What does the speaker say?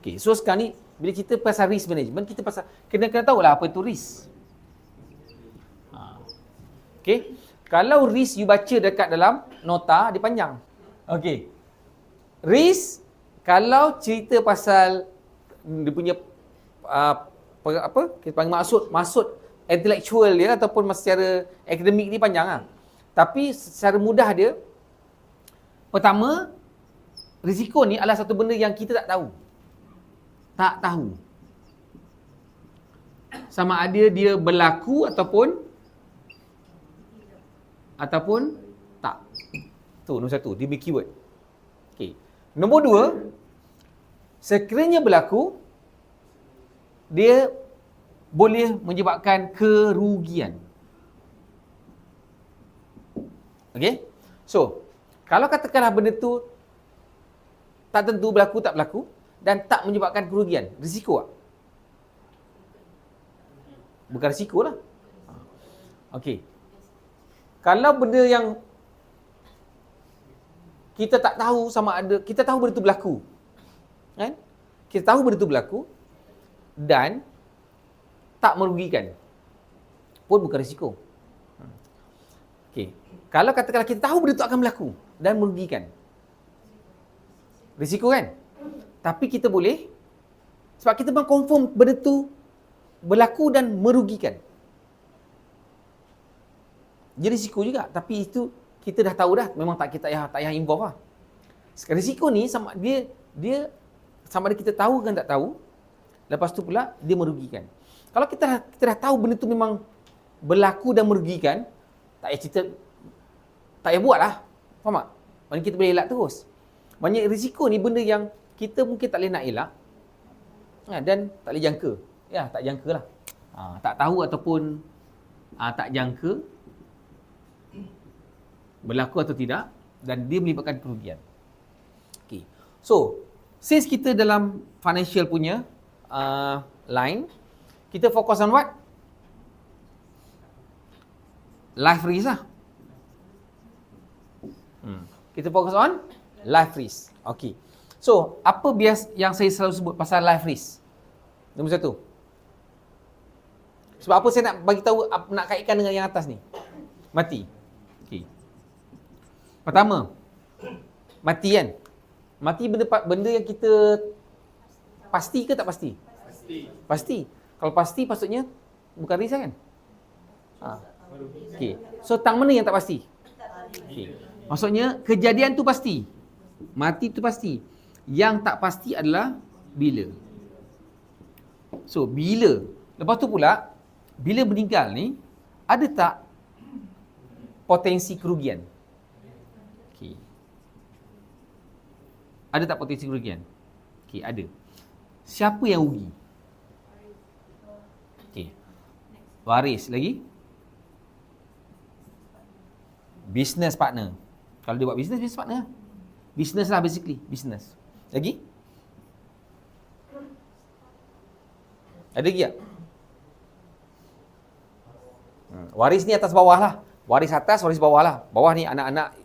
Okay, so sekarang ni bila kita pasal risk management, kita kena tahulah apa itu risk. Okay, kalau risk you baca dekat dalam nota, dia panjang. Okay, risk kalau cerita pasal dia punya kita panggil maksud intellectual dia ataupun secara akademik ni panjang lah. Tapi secara mudah dia, pertama, risiko ni adalah satu benda yang kita tak tahu. Tak tahu. Sama ada dia berlaku ataupun tak. Tu nombor satu, dia punya keyword. Okay. Nombor dua, sekiranya berlaku, dia boleh menyebabkan kerugian. Okay? So, kalau katakanlah benda tu tak tentu berlaku, tak berlaku dan tak menyebabkan kerugian, risiko tak? Bukan risiko lah. Okay. Kalau benda yang kita tak tahu sama ada, kita tahu benda tu berlaku. Kan? Kita tahu benda tu berlaku dan tak merugikan, pun bukan risiko. Okay. Kalau katakanlah kita tahu benda tu akan berlaku dan merugikan, risiko kan? Tapi kita boleh, sebab kita memang confirm benda tu berlaku dan merugikan. Jadi risiko juga, tapi itu kita dah tahu dah, memang kita tak payah involve lah. Sekarang risiko ni sama dia sama ada kita tahu kan tak tahu, lepas tu pula dia merugikan. Kalau kita dah tahu benda tu memang berlaku dan merugikan, tak payah cerita, tak payah buat lah. Faham tak? Maksudnya kita boleh elak terus. Banyak risiko ni benda yang kita mungkin tak boleh nak elak dan tak boleh jangka. Ya, tak jangka lah. Tak tahu ataupun tak jangka berlaku atau tidak dan dia melibatkan kerugian. Okay. So, since kita dalam financial punya line, kita fokus on what? Life risk lah. Kita fokus on life risk. Okay. So, apa bias yang saya selalu sebut pasal life risk? Nombor satu. Sebab apa saya nak bagi tahu, nak kaitkan dengan yang atas ni? Mati. Okay. Pertama, mati kan? Mati benda yang kita pasti ke tak pasti? Pasti. Kalau pasti maksudnya bukan risk kan? Okay. So tang mana yang tak pasti? Okay. Maksudnya kejadian tu pasti. Mati tu pasti. Yang tak pasti adalah bila. So bila. Lepas tu pula, bila meninggal ni, ada tak potensi kerugian? Okay. Ada tak potensi kerugian? Okay, ada. Siapa yang rugi? Okay. Waris lagi. Business partner. Kalau dia buat business partner. Business lah basically. Business. Lagi? Ada lagi tak? Waris ni atas bawah lah. Waris atas, waris bawah lah. Bawah ni anak-anak